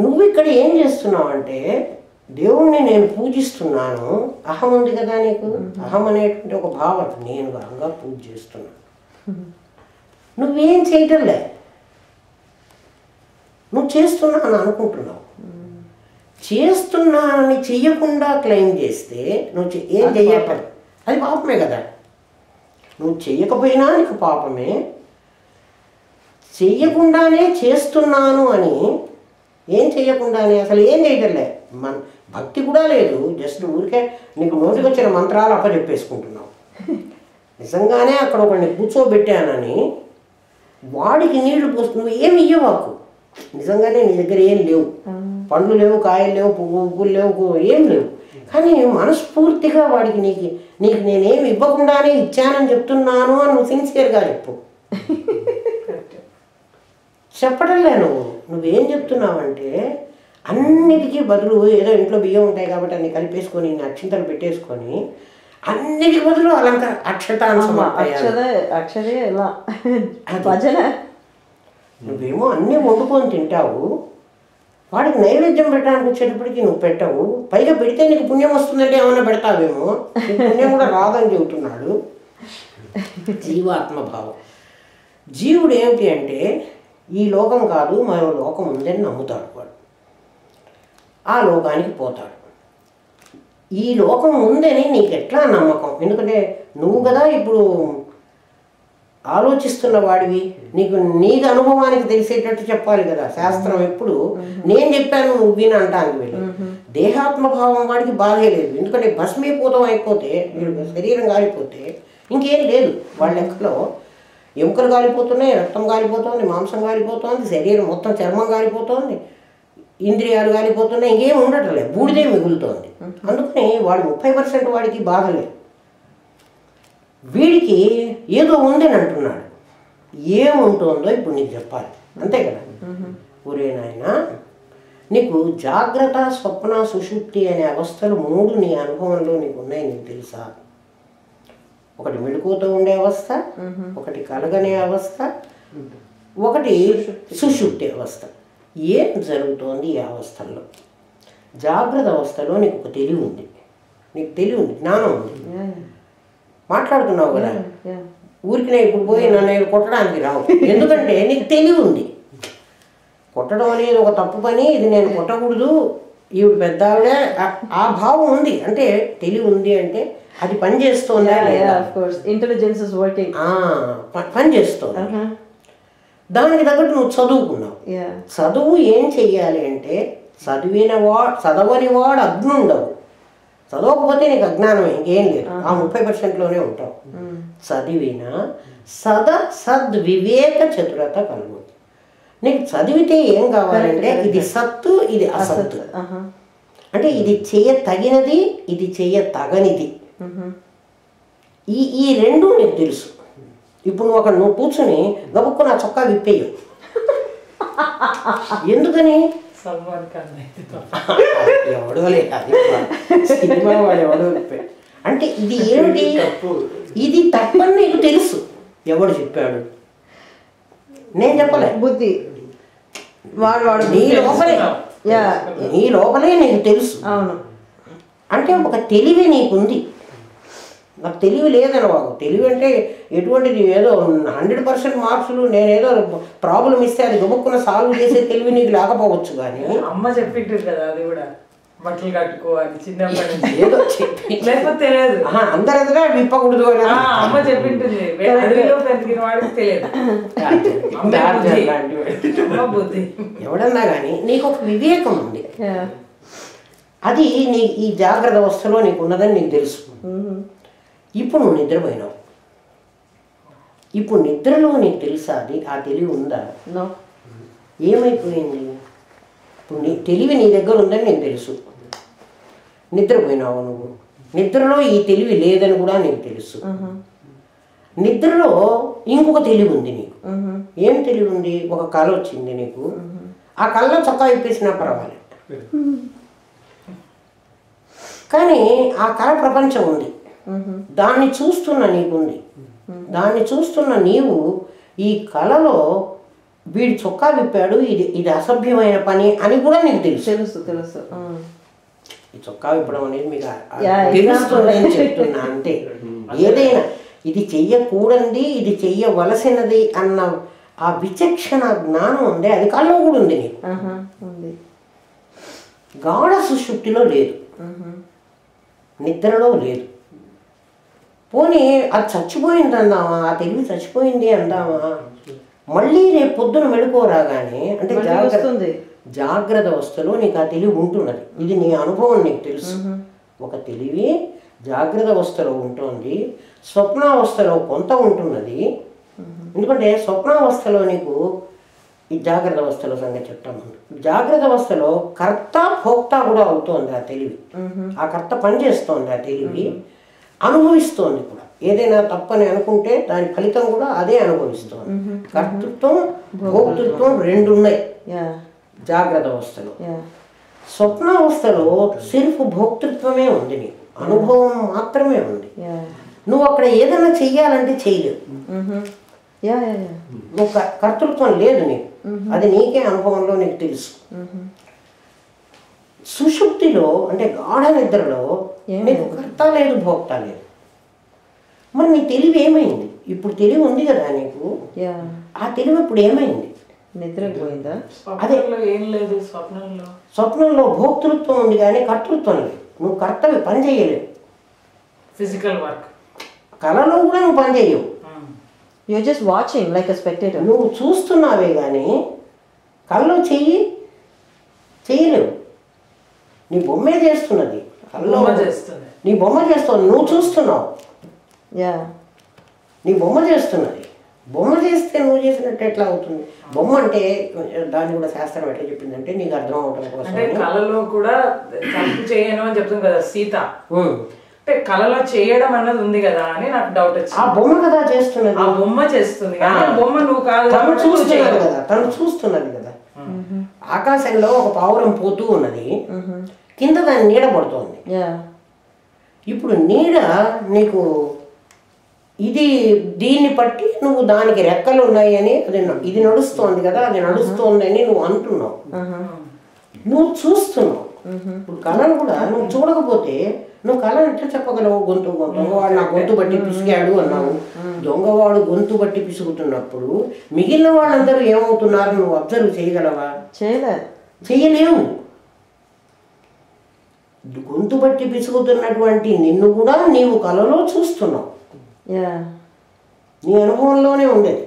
నువ్వు ఇక్కడ ఏం చేస్తున్నావు అంటే దేవుణ్ణి నేను పూజిస్తున్నాను, అహం ఉంది కదా నీకు, అహం అనేటువంటి ఒక భావన, నేను బలంగా పూజ చేస్తున్నా. నువ్వేం చేయటంలే, నువ్వు చేస్తున్నాను అనుకుంటున్నావు. చేస్తున్నానని చెయ్యకుండా క్లెయిమ్ చేస్తే నువ్వు ఏం చెయ్యటం, అది పాపమే కదా. నువ్వు చెయ్యకపోయినా నీకు పాపమే, చెయ్యకుండానే చేస్తున్నాను అని, ఏం చెయ్యకుండానే అసలు ఏం చేయటంలే, భక్తి కూడా లేదు, జస్ట్ ఊరికే నీకు నోటికి వచ్చిన మంత్రాలు అప్పచెప్పేసుకుంటున్నావు. నిజంగానే అక్కడ ఒకరిని కూర్చోబెట్టానని వాడికి నీళ్లు పోస్తు నువ్వు ఏమి ఇయ్యవాకు. నిజంగానే నీ దగ్గర ఏం లేవు, పండ్లు లేవు, కాయలు లేవు, పువ్వులు లేవు, ఏం లేవు, కానీ మనస్ఫూర్తిగా వాడికి నీకు నేనేమి ఇవ్వకుండానే ఇచ్చానని చెప్తున్నాను అని నువ్వు సిన్సియర్గా చెప్పు. చెప్పడంలే నువ్వేం చెప్తున్నావంటే అన్నిటికీ బదులు ఏదో ఇంట్లో బియ్యం ఉంటాయి కాబట్టి అన్ని కలిపేసుకొని అక్షింతలు పెట్టేసుకొని అన్నిటికి బదులు నువ్వేమో అన్నీ వండుకొని తింటావు, వాడికి నైవేద్యం పెట్టడానికి వచ్చేటప్పటికి నువ్వు పెట్టవు, పైగా పెడితే నీకు పుణ్యం వస్తుందంటే ఏమన్నా పెడతావేమో, పుణ్యం కూడా రాదని చెబుతున్నాడు. జీవాత్మభావం. జీవుడు ఏమిటి అంటే ఈ లోకం కాదు మరో లోకం ఉందని నమ్ముతాడు వాడు, ఆ లోకానికి పోతాడు. ఈ లోకం ఉందని నీకు ఎట్లా నమ్మకం? ఎందుకంటే నువ్వు కదా ఇప్పుడు ఆలోచిస్తున్న వాడివి, నీకు అనుభవానికి తెలిసేటట్టు చెప్పాలి కదా. శాస్త్రం ఎప్పుడు నేను చెప్పాను నువ్వు విని అంటానికి వెళ్ళి, దేహాత్మభావం వాడికి బాధే లేదు. ఎందుకంటే భస్మీభూతం అయిపోతే, శరీరం కాలిపోతే ఇంకేం లేదు వాళ్ళ లెక్కలో. ఎముకలు కాలిపోతున్నాయి, రక్తం కాలిపోతుంది, మాంసం కాలిపోతుంది, శరీరం మొత్తం చర్మం కాలిపోతుంది, ఇంద్రియాలు కాలిపోతున్నాయి, ఇంకేం ఉండటం లేదు, బూడిదే మిగులుతోంది. అందుకని వాడు 30% వాడికి బాధ లేదు. వీడికి ఏదో ఉందని అంటున్నాడు, ఏముంటుందో ఇప్పుడు నీకు చెప్పాలి, అంతే కదా. ఒరే నాయనా, నీకు జాగ్రత్త, స్వప్న, సుషుప్తి అనే అవస్థలు 3 నీ అనుభవంలో నీకు ఉన్నాయి, నీకు తెలుసా? ఒకటి మెళుకువతో ఉండే అవస్థ, ఒకటి కలగనే అవస్థ, ఒకటి సుషుప్తి అవస్థ. ఏం జరుగుతోంది ఈ అవస్థల్లో? జాగ్రత్త అవస్థలో నీకు ఒక తెలివి ఉంది, జ్ఞానం ఉంది, మాట్లాడుతున్నావు కదా. ఊరికి ఇప్పుడు పోయి నన్ను కొట్టడానికి రావు, ఎందుకంటే నీకు తెలివి ఉంది. కొట్టడం అనేది ఒక తప్పు పని, ఇది నేను కొట్టకూడదు, ఈవిడ పెద్ద ఆవిడ, ఆ భావం ఉంది. అంటే తెలివి ఉంది అంటే అది పని చేస్తోందా లేదా, పని చేస్తోంది. దానికి తగ్గట్టు నువ్వు చదువుకున్నావు. చదువు ఏం చెయ్యాలి అంటే, చదవని వాడు అజ్ఞుండవు. చదవకపోతే నీకు అజ్ఞానం ఇంకేం లేదు, ఆ 30%లోనే ఉంటావు. చదివిన సద్వివేక చతురత కలుగు. నీకు చదివితే ఏం కావాలంటే ఇది సత్తు, ఇది అసత్తు, అంటే ఇది చేయతగినది, ఇది చేయతగనిది, ఈ రెండు నీకు తెలుసు. ఇప్పుడు నువ్వు కూర్చొని గబుక్కు నా చొక్కా విప్పేయు, ఎందుకని? ఎవడో సినిమా వాడు ఎవడో విప్పాడు అంటే ఇది ఏమిటి, ఇది తప్పని నీకు తెలుసు. ఎవడు చెప్పాడు? నేను చెప్పలే, బుద్ధి నీ లోపలే నీకు తెలుసు. అంటే ఒక తెలివి నీకుంది, నాకు తెలివి లేదని వాడు. తెలివి అంటే ఎటువంటిది? ఏదో 100% మార్క్సులు నేనేదో ప్రాబ్లం ఇస్తే అది గబుక్కున సాల్వ్ చేసే తెలివి నీకు లేకపోవచ్చు. కానీ అమ్మ చెప్పింటారు కదా, అది కూడా బట్టలు కట్టుకోవాలి చిన్నప్పటి నుంచి, ఏదో చెప్పి లేకపోతే తెలియదు, అందరి ఎదురా విప్పకూడదు అని అమ్మ చెప్పింటుంది. వాడికి తెలియదు బుద్ధి. ఎవడన్నా కానీ నీకు ఒక వివేకం ఉంది, అది ఈ జాగ్రత్త అవస్థలో నీకు ఉన్నదని నీకు తెలుసు. ఇప్పుడు నువ్వు నిద్రపోయినావు, ఇప్పుడు నిద్రలో నీకు తెలుసా అది? ఆ తెలివి ఉందా? ఏమైపోయింది? ఇప్పుడు తెలివి నీ దగ్గర ఉందని నేను తెలుసు, నిద్రపోయినావు నువ్వు. నిద్రలో ఈ తెలివి లేదని కూడా నీకు తెలుసు. నిద్రలో ఇంకొక తెలివి ఉంది నీకు. ఏం తెలివి ఉంది? ఒక కళ వచ్చింది నీకు, ఆ కళలో చొక్కా విప్పేసినా పర్వాలేదు, కానీ ఆ కళ ప్రపంచం ఉంది, దాన్ని చూస్తున్న నీకుంది. దాన్ని చూస్తున్న నీవు ఈ కళలో వీడు చొక్కా విప్పాడు, ఇది అసభ్యమైన పని అని కూడా నీకు తెలుసు. తెలుసు. ఈ చొక్కా విప్పడం అనేది మీకు తెలుస్తుందని చెప్తున్నా అంతే. ఏదైనా ఇది చెయ్యకూడనిది, ఇది చెయ్యవలసినది అన్న ఆ విచక్షణ జ్ఞానం ఉంది, అది కళ్ళలో కూడా ఉంది నీకు. గాఢ సుషుప్తిలో లేదు, నిద్రలో లేదు. పోనీ అది చచ్చిపోయింది అందామా, ఆ తెలివి చచ్చిపోయింది అందామా, మళ్ళీ రేపు పొద్దున మెడుకోరాగానే అంటే జాగ్రత్త అవస్థలో నీకు ఆ తెలివి ఉంటున్నది. ఇది నీ అనుభవం, నీకు తెలుసు. ఒక తెలివి జాగ్రత్త అవస్థలో ఉంటుంది, స్వప్నావస్థలో కొంత ఉంటున్నది. ఎందుకంటే స్వప్నావస్థలో నీకు ఈ జాగ్రత్త అవస్థలో సంగతి చెప్తాము. జాగ్రత్త అవస్థలో కర్త భోక్త కూడా అవుతోంది ఆ తెలివి. ఆ కర్త పనిచేస్తోంది, ఆ తెలివి అనుభవిస్తోంది కూడా. ఏదైనా తప్పని అనుకుంటే దాని ఫలితం కూడా అదే అనుభవిస్తోంది. కర్తృత్వం భోక్తృత్వం రెండు ఉన్నాయి జాగ్రత్త అవస్థలో. స్వప్నావస్థలో సిర్ఫ్ భోక్తృత్వమే ఉంది, నీకు అనుభవం మాత్రమే ఉంది. నువ్వు అక్కడ ఏదైనా చెయ్యాలంటే చేయలేవు, నువ్వు కర్తృత్వం లేదు నీకు, అది నీకే అనుభవంలో నీకు తెలుసు. సుషుప్తిలో అంటే గాఢ నిద్రలో నీకు కర్త లేదు భోక్త లేదు. మరి నీ తెలివి ఏమైంది? ఇప్పుడు తెలివి ఉంది కదా నీకు, ఆ తెలివి ఇప్పుడు ఏమైంది? నిద్రపోయిందా? అదే ఏం లేదు. స్వప్నంలో భోక్తృత్వం ఉంది కానీ కర్తృత్వం లేదు. నువ్వు కర్తవ్య పని చేయలేవు. ఫిజికల్ వర్క్ కళలో కూడా నువ్వు పని చేయవు. You just watching like a spectator. నువ్వు చూస్తున్నావే కానీ కళ్ళలో చేయలేవు. నీ బొమ్మే చేస్తున్నది, కళ్ళలో నీ బొమ్మ చేస్తుంది, నువ్వు చూస్తున్నావు. నీ బొమ్మ చేస్తున్నది. బొమ్మ చేస్తే నువ్వు చేసినట్టు ఎట్లా అవుతుంది? బొమ్మ అంటే దాన్ని కూడా శాస్త్రం ఎట్లా చెప్పిందంటే నీకు అర్థం అవటం కోసం. కళలో కూడా తప్పు చేయను అని చెప్తుంది కదా సీత. అంటే కళలో చేయడం అన్నది ఉంది కదా అని నాకు డౌట్ వచ్చింది. ఆ బొమ్మ కదా చేస్తున్నది, ఆ బొమ్మ చేస్తుంది, బొమ్మ నువ్వు కాదు. తను చూస్తున్నది కదా, తను చూస్తున్నది కదా. ఆకాశంలో ఒక పావురం పోతూ ఉన్నది, కింద దాని నీడ పడుతోంది. ఇప్పుడు నీడ నీకు దీన్ని బట్టి నువ్వు దానికి రెక్కలు ఉన్నాయని ఇది నడుస్తోంది కదా, అది నడుస్తోంది అని నువ్వు అంటున్నావు, నువ్వు చూస్తున్నావు. ఇప్పుడు కళను కూడా నువ్వు చూడకపోతే నువ్వు కళను ఎట్లా చెప్పగలవు? దొంగవాడు నా గొంతు బట్టి పిసిగాడు అన్నావు. దొంగవాడు గొంతు బట్టి పిసుకుతున్నప్పుడు మిగిలిన వాళ్ళందరూ ఏమవుతున్నారు నువ్వు అబ్జర్వ్ చేయగలవా? చేయలేవు. గొంతు బట్టి పిసుకుతున్నటువంటి నిన్ను కూడా నీవు కళలో చూస్తున్నావు, నీ అనుభవంలోనే ఉండేది.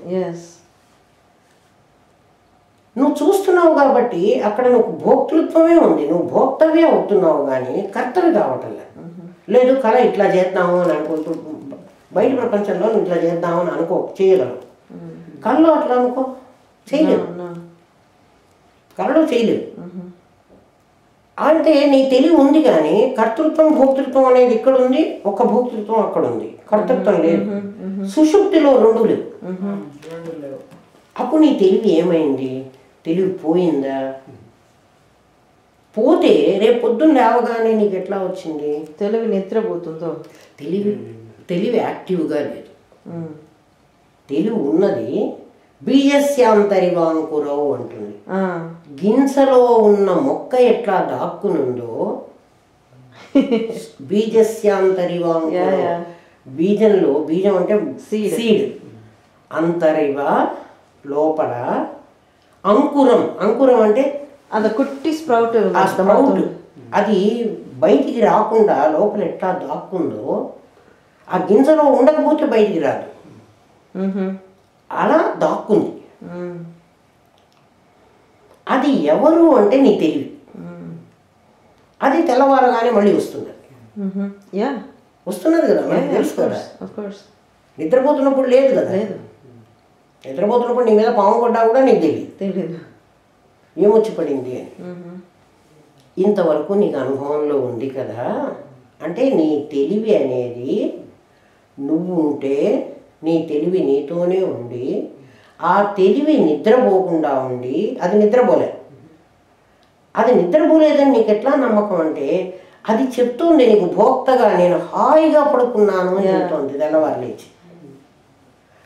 నువ్వు చూస్తున్నావు కాబట్టి అక్కడ నువ్వు భోక్తృత్వమే ఉంది, నువ్వు భోక్తవ్యే అవుతున్నావు కానీ కర్తవ్య కావటం లేదు. కళ ఇట్లా చేద్దాము అని అనుకో, ఇప్పుడు బయట ప్రపంచంలో నువ్వు ఇట్లా చేద్దాము అని అనుకో, చేయగలవు. కళలో అట్లా అనుకో, చేయలేవు. కళలో చేయలేవు. అంటే నీ తెలివి ఉంది కానీ కర్తృత్వం భోక్తృత్వం అనేది ఇక్కడ ఉంది, ఒక భోక్తృత్వం అక్కడ ఉంది, కర్తృత్వం లేదు. సుషుప్తిలో రెండు లేవు. అప్పుడు నీ తెలివి ఏమైంది? తెలివి పోయిందా? పోతే రేపు పొద్దున్న లేవగానే నీకు ఎట్లా వచ్చింది? తెలివి నిద్రపోతుందో. తెలివి యాక్టివ్గా లేదు. తెలివి ఉన్నది బీజస్యాంతరివాంకురవు అంటుంది. గింజలో ఉన్న మొక్క ఎట్లా దాక్కునుందో బీజస్యాంతరివాంకురవు, బీజంలో, బీజం అంటే సీడ్, అంతరివ లోపల, అంకురం, అంకురం అంటే అది కుట్టి స్ప్రౌట్. ఆ స్ప్రౌట్ అది బయటికి రాకుండా లోపల ఎట్లా దాక్కుందో, ఆ గింజలో ఉండకపోతే బయటికి రాదు, అలా దాక్కుంది. అది ఎవరు అంటే నీ తెలివి. అది తెల్లవారగానే మళ్ళీ వస్తున్నది. వస్తున్నది కదా, మనకి తెలుసు కదా. నిద్రపోతున్నప్పుడు లేదు కదా, నిద్రపోతున్నప్పుడు నీ మీద పాము పడ్డా కూడా నీకు తెలియదు ఏమొచ్చి పడింది అని. ఇంతవరకు నీకు అనుభవంలో ఉంది కదా, అంటే నీ తెలివి అనేది నువ్వు ఉంటే నీ తెలివి నీతోనే ఉండి ఆ తెలివి నిద్రపోకుండా ఉండి అది నిద్రపోలే. అది నిద్రపోలేదని నీకు ఎట్లా నమ్మకం అంటే అది చెప్తుంది నీకు భోక్తగా నేను హాయిగా పడుకున్నాను అని చెప్తుంది తెల్లవారు లేచి.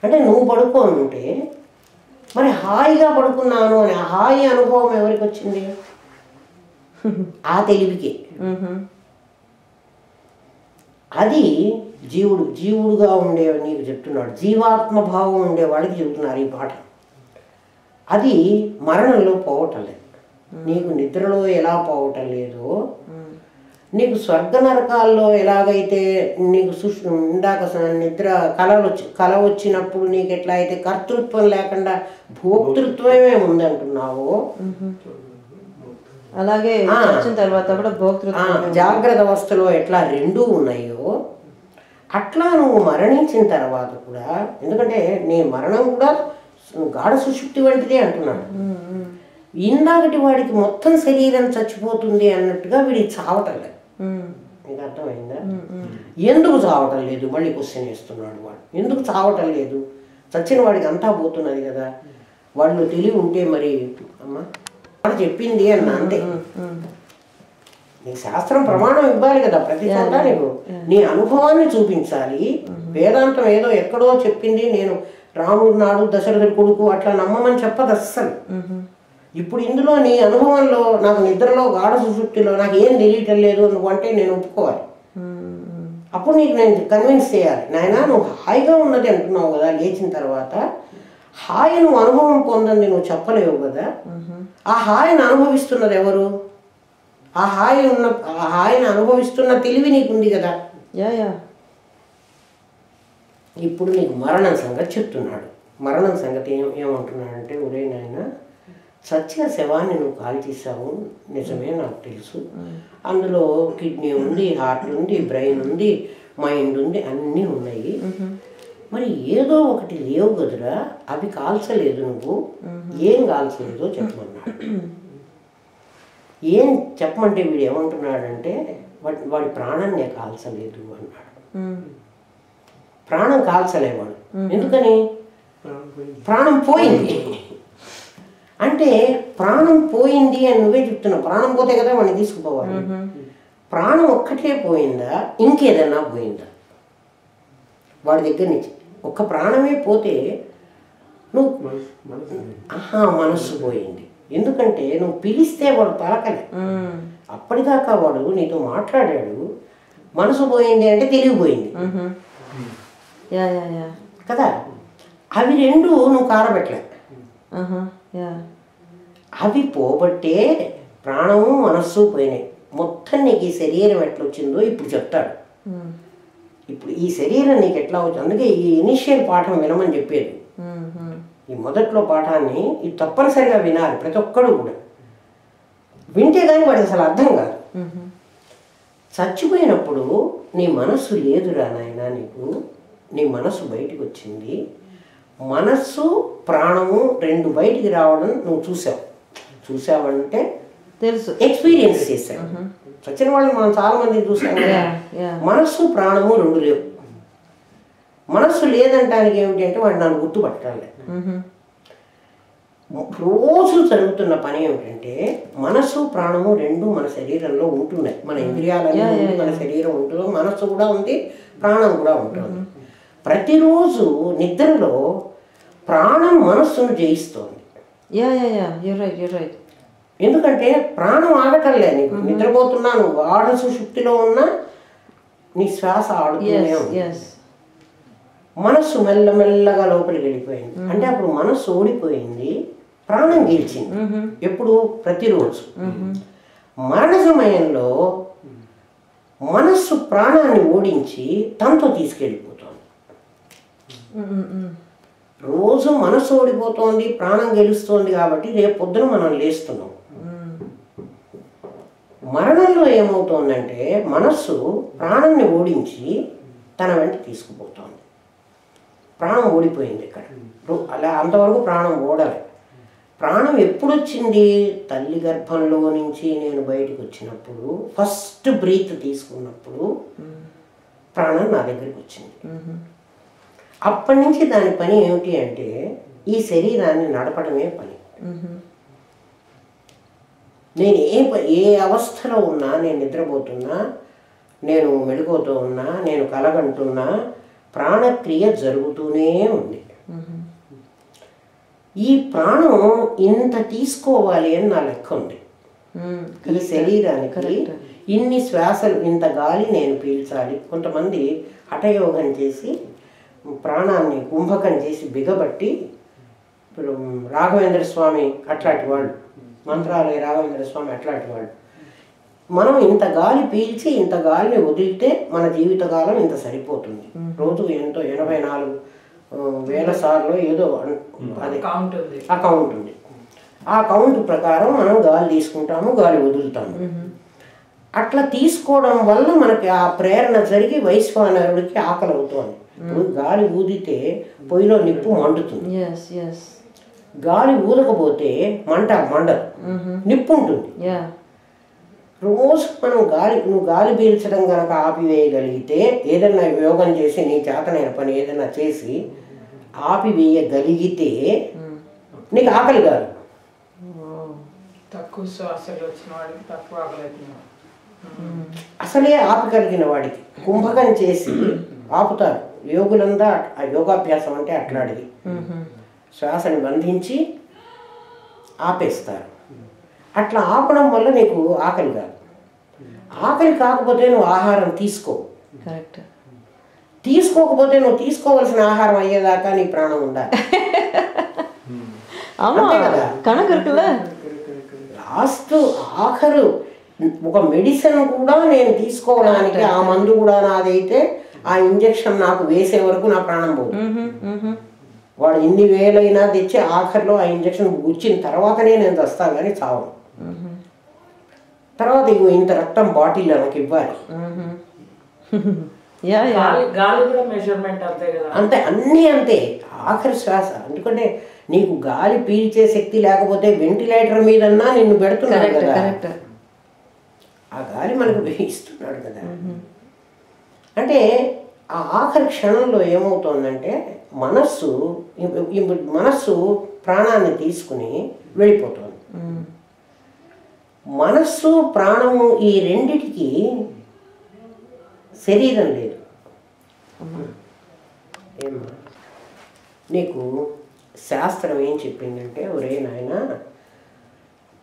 అంటే నువ్వు పడుకోని ఉంటే మరి హాయిగా పడుకున్నాను అని ఆ హాయి అనుభవం ఎవరికి వచ్చింది? ఆ తెలివికి. అది జీవుడుగా ఉండే నీకు చెప్తున్నాడు, జీవాత్మ భావం ఉండేవాడికి చెబుతున్నారు ఈ పాట. అది మరణంలో పోవటం లేదు. నీకు నిద్రలో ఎలా పోవటం లేదో, నీకు స్వర్గ నరకాల్లో ఎలాగైతే నీకు ఇందాక నిద్ర కళ వచ్చినప్పుడు నీకు ఎట్లా అయితే కర్తృత్వం లేకుండా భోక్తృత్వమే ఉందంటున్నావో, అలాగే వచ్చిన తర్వాత కూడా భోక్తృత్వం జాగ్రత్త అవస్థలో ఎట్లా రెండూ ఉన్నాయో అట్లా నువ్వు మరణించిన తర్వాత కూడా, ఎందుకంటే నీ మరణం కూడా గాఢ సుషుప్తి వంటిదే అంటున్నాడు. ఇందాకటి వాడికి మొత్తం శరీరం చచ్చిపోతుంది అన్నట్టుగా వీడికి చావటం లేదు. నీకు అర్థమైందా? ఎందుకు చావటం లేదు? మళ్ళీ క్వశ్చన్ వేస్తున్నాడు వాడు. ఎందుకు చావటం లేదు? చచ్చిన వాడికి అంతా పోతున్నది కదా. వాళ్ళు తెలివి ఉంటే మరి అమ్మ వాడు చెప్పింది అన్న అంతే. నీకు శాస్త్రం ప్రమాణం ఇవ్వాలి కదా ప్రతి చోట. నీకు నీ అనుభవాన్ని చూపించాలి. వేదాంతం ఏదో ఎక్కడో చెప్పింది నేను రాముడు నాడు దశరథుడి కొడుకు అట్లా నమ్మమని చెప్పదు అస్సలు. ఇప్పుడు ఇందులో నీ అనుభవంలో నాకు నిద్రలో గాఢ సుషుప్తిలో నాకు ఏం తెలియటం లేదు నువ్వు అంటే నేను ఒప్పుకోవాలి. అప్పుడు నీకు నేను కన్విన్స్ చేయాలి, నాయన నువ్వు హాయిగా ఉన్నది అంటున్నావు కదా, లేచిన తర్వాత హాయి నువ్వు అనుభవం పొందండి నువ్వు చెప్పలేవు కదా. ఆ హాయిని అనుభవిస్తున్నది ఎవరు? ఆ హాయిని అనుభవిస్తున్న తెలివి నీకుంది కదా. ఇప్పుడు నీకు మరణం సంగతి చెప్తున్నాడు. మరణం సంగతి ఏమంటున్నాడంటే, ఒరే నాయన చచ్చిన శవాన్ని నువ్వు కాల్చేసావు నిజమే, నాకు తెలుసు. అందులో కిడ్నీ ఉంది, హార్ట్ ఉంది, బ్రెయిన్ ఉంది, మైండ్ ఉంది, అన్నీ ఉన్నాయి. మరి ఏదో ఒకటి లేవు కదురా, అవి కాల్చలేదు నువ్వు. ఏం కాల్చలేదో చెప్పమన్నాడు. ఏం చెప్పమంటే వీడు ఏమంటున్నాడంటే వాడి ప్రాణాన్ని కాల్చలేదు అన్నాడు. ప్రాణం కాల్చలేవాడు. ఎందుకని? ప్రాణం పోయింది. అంటే ప్రాణం పోయింది అని నువ్వే చెప్తున్నావు. ప్రాణం పోతే కదా వాడిని తీసుకుపోవాలి. ప్రాణం ఒక్కటే పోయిందా, ఇంకేదన్నా పోయిందా? వాడి దగ్గర నుంచి ఒక్క ప్రాణమే పోతే నువ్వు మనస్సు పోయింది. ఎందుకంటే నువ్వు పిలిస్తే వాడు పలకలే. అప్పటిదాకా వాడు నీతో మాట్లాడాడు. మనసు పోయింది అంటే తెలివిపోయింది కదా. అవి రెండు నువ్వు కారబెట్టలే. అవి పోబట్టే ప్రాణము మనస్సు పోయినాయి. మొత్తం నీకు ఈ శరీరం ఎట్లా వచ్చిందో ఇప్పుడు చెప్తాడు. ఇప్పుడు ఈ శరీరం నీకు ఎట్లా వచ్చింది, అందుకే ఈ ఇనిషియల్ పాఠం వినమని చెప్పేది. ఈ మొదట్లో పాఠాన్ని ఇది తప్పనిసరిగా వినాలి ప్రతి ఒక్కడు కూడా. వింటే కానీ వాడికి అసలు అర్థం కాదు. చచ్చిపోయినప్పుడు నీ మనస్సు లేదురా నాయన, నీ మనస్సు బయటికి వచ్చింది. మనస్సు ప్రాణము రెండు బయటికి రావడం నువ్వు చూసావంటే తెలుసు, ఎక్స్పీరియన్స్ చేశావు. చచ్చిన వాళ్ళని మనం చాలా మంది చూసాం కదా. మనస్సు ప్రాణము రెండు లేవు. మనస్సు లేదంటానికి ఏమిటి అంటే వాడు నన్ను గుర్తుపట్టాలి. రోజు జరుగుతున్న పని ఏమిటంటే మనస్సు ప్రాణము రెండు మన శరీరంలో ఉంటున్నాయి. మన ఇంద్రియాలలో మన శరీరం ఉంటుంది, మనస్సు కూడా ఉంది, ప్రాణం కూడా ఉంటుంది. ప్రతిరోజు నిద్రలో ప్రాణం మనస్సును జయిస్తోంది. ఎందుకంటే ప్రాణం ఆగటంలే. నీకు నిద్రపోతున్నాను గాఢ సుషుప్తిలో ఉన్నా నీ శ్వాస ఆడుతూనే ఉంది. మనస్సు మెల్లమెల్లగా లోపలికి వెళ్ళిపోయింది. అంటే అప్పుడు మనస్సు ఓడిపోయింది, ప్రాణం గెలిచింది. ఎప్పుడు? ప్రతిరోజు. మరణ సమయంలో మనస్సు ప్రాణాన్ని ఓడించి తనతో తీసుకెళ్ళిపోతుంది. రోజు మనస్సు ఓడిపోతోంది, ప్రాణం గెలుస్తోంది. కాబట్టి రేపు పొద్దున మనం లేస్తున్నాం. మరణంలో ఏమవుతోందంటే మనస్సు ప్రాణాన్ని ఓడించి తన వెంట తీసుకుపోతోంది. ప్రాణం ఓడిపోయింది ఇక్కడ. అలా అంతవరకు ప్రాణం ఓడలే. ప్రాణం ఎప్పుడు వచ్చింది? తల్లి గర్భంలో నుంచి నేను బయటకు వచ్చినప్పుడు, ఫస్ట్ బ్రీత్ తీసుకున్నప్పుడు ప్రాణం నా దగ్గరికి వచ్చింది. అప్పటి నుంచి దాని పని ఏమిటి అంటే ఈ శరీరాన్ని నడపడమే పని. నేను ఏ అవస్థలో ఉన్నా, నేను నిద్రపోతున్నా, నేను మెలుగుతూ ఉన్నా, నేను కలగంటున్నా, ప్రాణక్రియ జరుగుతూనే ఉంది. ఈ ప్రాణం ఇంత తీసుకోవాలి అని నా లెక్క ఉంది. ఈ శరీరానికి ఇన్ని శ్వాసలు, ఇంత గాలి నేను పీల్చాలి. కొంతమంది హఠయోగం చేసి ప్రాణాన్ని కుంభకం చేసి బిగబట్టి, ఇప్పుడు రాఘవేంద్ర స్వామి అట్లాంటి వాళ్ళు, మంత్రాలయ రాఘవేంద్ర స్వామి అట్లాంటి వాళ్ళు, మనం ఇంత గాలి పీల్చి ఇంత గాలిని వదిలితే మన జీవితకాలం ఇంత సరిపోతుంది. రోజు ఎంతో 84,000 సార్లు ఏదో అది అకౌంట్ ఉంది. ఆ కౌంట్ ప్రకారం మనం గాలి తీసుకుంటాము, గాలి వదులుతాము. అట్లా తీసుకోవడం వల్ల మనకి ఆ ప్రేరణ జరిగి వైశ్వానరుడికి ఆకలి అవుతుంది. ఇప్పుడు గాలి ఊదితే పొయ్యిలో నిప్పు మండుతుంది. గాలి ఊదకపోతే మండదు, నిప్పు ఉంటుంది. రోజు మనం నువ్వు గాలి పీల్చడం కనుక ఆపివేయగలిగితే, ఏదైనా యోగం చేసి నీ చేతనైన పని ఏదైనా చేసి ఆపివేయగలిగితే నీకు ఆకలి కాదు. తక్కువ శ్వాసలు వచ్చిన వాడికి తక్కువ ఆకలి. అసలే ఆపగలిగిన వాడికి కుంభకం చేసి ఆపుతారు యోగులంతా. ఆ యోగాభ్యాసం అంటే అట్లాంటిది. శ్వాసని బంధించి ఆపేస్తారు. అట్లా ఆపడం వల్ల నీకు ఆకలి కాదు. ఆకలి కాకపోతే నువ్వు ఆహారం తీసుకోకపోతే నువ్వు తీసుకోవాల్సిన ఆహారం అయ్యేదాకా నీ ప్రాణం ఉండాలి. లాస్ట్ ఆఖరు ఒక మెడిసిన్ కూడా నేను తీసుకోవడానికి, ఆ మందు కూడా నాదైతే ఆ ఇంజక్షన్ నాకు వేసే వరకు నా ప్రాణం పోదు. వాడు ఎన్ని వేలైనా తెచ్చి ఆఖరిలో ఆ ఇంజక్షన్ గుచ్చిన తర్వాతనే నేను వస్తా కానీ చావు. తర్వాత ఇగో ఇంత రక్తం బాటిల్ నాకు ఇవ్వాలి. అంతే, అన్నీ అంతే. ఆఖరి శ్వాస. ఎందుకంటే నీకు గాలి పీల్చే శక్తి లేకపోతే వెంటిలేటర్ మీదన్నా నిన్ను పెడుతున్నాడు కదా, ఆ గాలి మనకు ఇస్తున్నాడు కదా. అంటే ఆ ఆఖరి క్షణంలో ఏమవుతోందంటే మనస్సు ప్రాణాన్ని తీసుకుని వెళ్ళిపోతుంది. మనస్సు ప్రాణము ఈ రెండిటికి శరీరం లేదు. నీకు శాస్త్రం ఏం చెప్పిందంటే, ఒరే నాయన,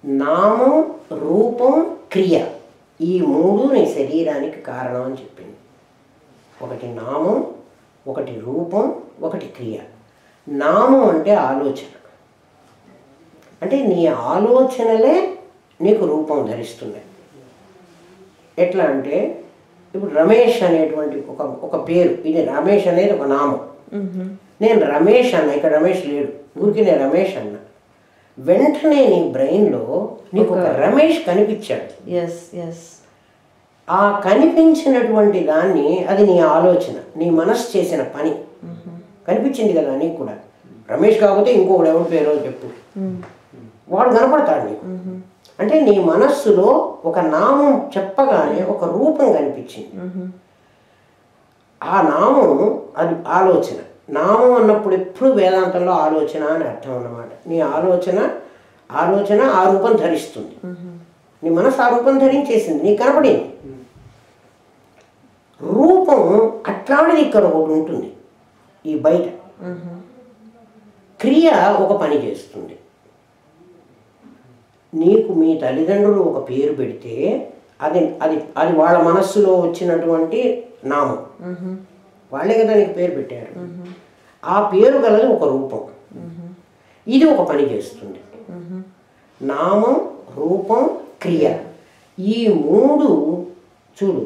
నామం, రూపం, క్రియ, ఈ మూడు నీ శరీరానికి కారణం అని చెప్పింది. ఒకటి నామం, ఒకటి రూపం, ఒకటి క్రియ. నామం అంటే ఆలోచన. అంటే నీ ఆలోచనలే నీకు రూపం ధరిస్తున్నాయి. ఎట్లా అంటే ఇప్పుడు రమేష్ అనేటువంటి ఒక పేరు, ఇది రమేష్ అనేది ఒక నామం. నేను రమేష్ అన్న, ఇక్కడ రమేష్ లేడు, ఊరికి నేను రమేష్ అన్న. వెంటనే నీ బ్రెయిన్లో నీకు ఒక రమేష్ కనిపించాడు. ఆ కనిపించినటువంటి దాన్ని, అది నీ ఆలోచన, నీ మనసు చేసిన పని కనిపించింది కదా నీకు కూడా. రమేష్ కాకపోతే ఇంకొకడు ఎవరి పేరో చెప్పు, వాడు కనపడతాడు నీకు. అంటే నీ మనస్సులో ఒక నామం చెప్పగానే ఒక రూపం కనిపించింది. ఆ నామం అది ఆలోచన. నామం అన్నప్పుడు ఎప్పుడు వేదాంతంలో ఆలోచన అని అర్థం అన్నమాట. నీ ఆలోచన ఆ రూపం ధరిస్తుంది. నీ మనసు ఆ రూపం ధరించేసింది, నీకు కనపడింది. రూపం అట్లాంటిది ఇక్కడ ఒకటి ఉంటుంది ఈ బయట. క్రియ ఒక పని చేస్తుంది. నీకు మీ తల్లిదండ్రులు ఒక పేరు పెడితే అది అది అది వాళ్ళ మనస్సులో వచ్చినటువంటి నామం, వాళ్ళే కదా నీకు పేరు పెట్టారు. ఆ పేరు గలది ఒక రూపం, ఇది ఒక పని చేస్తుంది. నామం, రూపం, క్రియ, ఈ మూడు చూడు